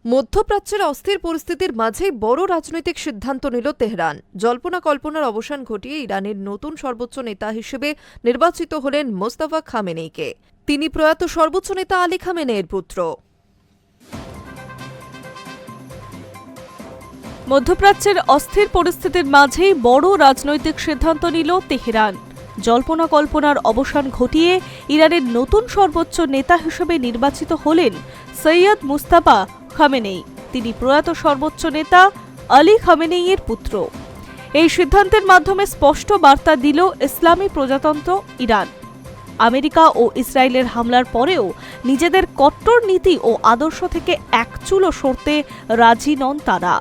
মধ্যপ্রাচ্যের অস্থির পরিস্থিতির মাঝেই বড় রাজনৈতিক সিদ্ধান্ত নিল তেহরান। জল্পনা কল্পনার অবসান ঘটিয়ে ইরানের নতুন সর্বোচ্চ নেতা হিসেবে নির্বাচিত হলেন মোস্তাফা খামেনেইকে। তিনি প্রয়াত সর্বোচ্চ নেতা আলী খামেনেইয়ের পুত্র। মধ্যপ্রাচ্যের অস্থির পরিস্থিতির মাঝেই বড় রাজনৈতিক সিদ্ধান্ত নিল তেহরান। জল্পনা কল্পনার অবসান ঘটিয়ে ইরানের নতুন সর্বোচ্চ নেতা হিসেবে নির্বাচিত হলেন সৈয়দ মুস্তাফা খামেনেই। তিনি প্রয়াত সর্বোচ্চ নেতা আলী খামেনেইয়ের পুত্র। এই সিদ্ধান্তের মাধ্যমে স্পষ্ট বার্তা দিল ইসলামী প্রজাতন্ত্র ইরান। আমেরিকা ও ইসরায়েলের হামলার পরেও নিজেদের কট্টর নীতি ও আদর্শ থেকে এক চুলও সরতে রাজি নন তারা।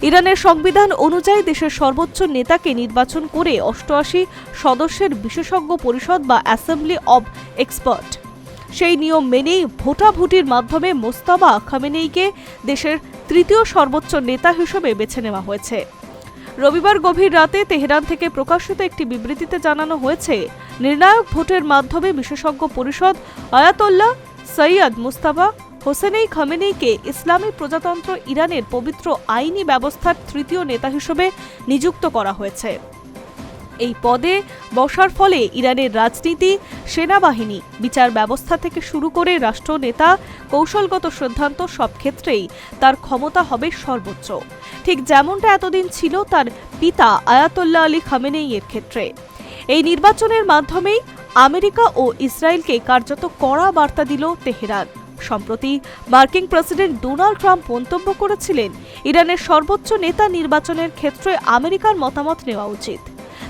ইরানের সংবিধান অনুযায়ী দেশের সর্বোচ্চ নেতাকে নির্বাচন করে 88 সদস্যের বিশেষজ্ঞ পরিষদ বা অ্যাসেম্বলি অব এক্সপার্ট, সেই নিয়ম মেনেই ভোটাভুটির মাধ্যমে মোস্তাফা খামেনেইকে দেশের তৃতীয় সর্বোচ্চ নেতা হিসেবে বেছে নেওয়া হয়েছে। রবিবার গভীর রাতে তেহরান থেকে প্রকাশিত একটি বিবৃতিতে জানানো হয়েছে, নির্ণায়ক ভোটের মাধ্যমে বিশেষজ্ঞ পরিষদ আয়াতোল্লাহ সৈয়দ মুস্তাফা হোসেনেই খামেনেইকে ইসলামী প্রজাতন্ত্র ইরানের পবিত্র আইনি ব্যবস্থার তৃতীয় নেতা হিসেবে নিযুক্ত করা হয়েছে। এই পদে বসার ফলে ইরানের রাজনীতি, সেনাবাহিনী, বিচার ব্যবস্থা থেকে শুরু করে রাষ্ট্রনেতা, কৌশলগত সিদ্ধান্ত সব ক্ষেত্রেই তার ক্ষমতা হবে সর্বোচ্চ, ঠিক যেমনটা এতদিন ছিল তার পিতা আয়াতোল্লাহ আলী খামেনেইয়ের ক্ষেত্রে। এই নির্বাচনের মাধ্যমেই আমেরিকা ও ইসরায়েলকে কার্যত কড়া বার্তা দিল তেহরান। সম্প্রতি মার্কিন প্রেসিডেন্ট ডোনাল্ড ট্রাম্প মন্তব্য করেছিলেন, ইরানের সর্বোচ্চ নেতা নির্বাচনের ক্ষেত্রে আমেরিকার মতামত নেওয়া উচিত।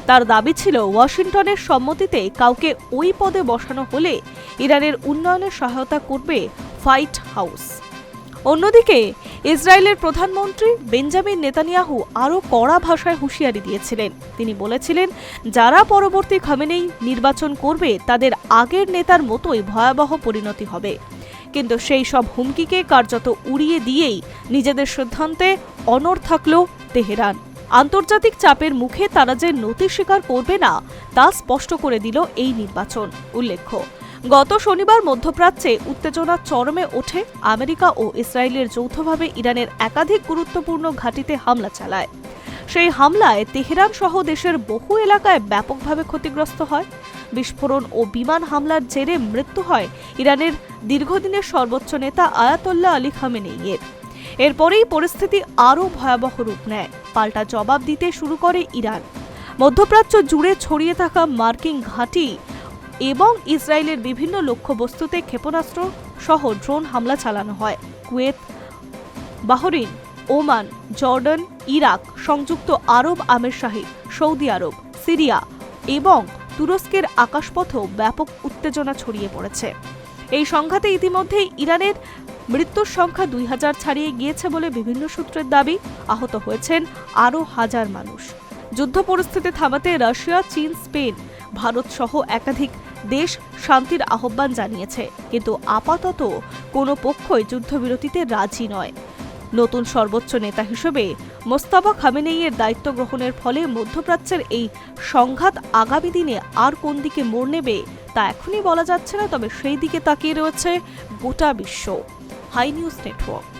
তার দাবি ছিল, ওয়াশিংটনের সম্মতিতে কাউকে ওই পদে বসানো হলে ইরানের উন্নয়নে সহায়তা করবে হোয়াইট হাউস। অন্যদিকে ইসরায়েলের প্রধানমন্ত্রী বেঞ্জামিন নেতানিয়াহু আরও কড়া ভাষায় হুঁশিয়ারি দিয়েছিলেন। তিনি বলেছিলেন, যারা পরবর্তী খামেনেই নির্বাচন করবে তাদের আগের নেতার মতোই ভয়াবহ পরিণতি হবে। কিন্তু সেই সব হুমকিকে কার্যত উড়িয়ে দিয়েই নিজেদের সিদ্ধান্তে অনড় থাকল তেহরান। আন্তর্জাতিক চাপের মুখে তারা যে নতি স্বীকার করবে না তা স্পষ্ট করে দিল এই নির্বাচন। উল্লেখ্য, গত শনিবার মধ্যপ্রাচ্যে উত্তেজনা চরমে ওঠে আমেরিকা ও ইসরায়েলের যৌথভাবে ইরানের একাধিক গুরুত্বপূর্ণ ঘাঁটিতে হামলা চালায়। সেই হামলায় তেহরান সহ দেশের বহু এলাকায় ব্যাপকভাবে ক্ষতিগ্রস্ত হয়। বিস্ফোরণ ও বিমান হামলার জেরে মৃত্যু হয় ইরানের দীর্ঘদিনের সর্বোচ্চ নেতা আয়াতোল্লাহ আলী খামেনেইয়ের। এরপরেই পরিস্থিতি আরও ভয়াবহ রূপ নেয়। পাল্টা জবাব দিতে শুরু করে ইরান। মধ্যপ্রাচ্য জুড়ে ছড়িয়ে থাকা মার্কিন ঘাঁটি এবং ইসরায়েলের বিভিন্ন লক্ষ্যবস্তুতে ক্ষেপণাস্ত্র সহ ড্রোন হামলা চালানো হয়। Kuwait, Bahrain, Oman, Jordan, Iraq, সংযুক্ত আরব আমিরশাহী, সৌদি আরব, সিরিয়া এবং তুরস্কের আকাশপথেও ব্যাপক উত্তেজনা ছড়িয়ে পড়েছে। এই সংঘাতে ইতিমধ্যেই ইরানের মৃত্যুর সংখ্যা 2000 ছাড়িয়ে গিয়েছে বলে বিভিন্ন সূত্রের দাবি। আহত হয়েছেন আরও হাজার মানুষ। যুদ্ধ পরিস্থিতি থামাতে রাশিয়া, চীন, স্পেন, ভারত সহ একাধিক দেশ শান্তির আহ্বান জানিয়েছে, কিন্তু আপাতত কোনো পক্ষই যুদ্ধবিরতিতে রাজি নয়। নতুন সর্বোচ্চ নেতা হিসেবে মোস্তাফা খামেনেইয়ের দায়িত্ব গ্রহণের ফলে মধ্যপ্রাচ্যের এই সংঘাত আগামী দিনে আর কোন দিকে মোড় নেবে তা এখনই বলা যাচ্ছে না, তবে সেই দিকে তাকিয়ে রয়েছে গোটা বিশ্ব। Hi news network.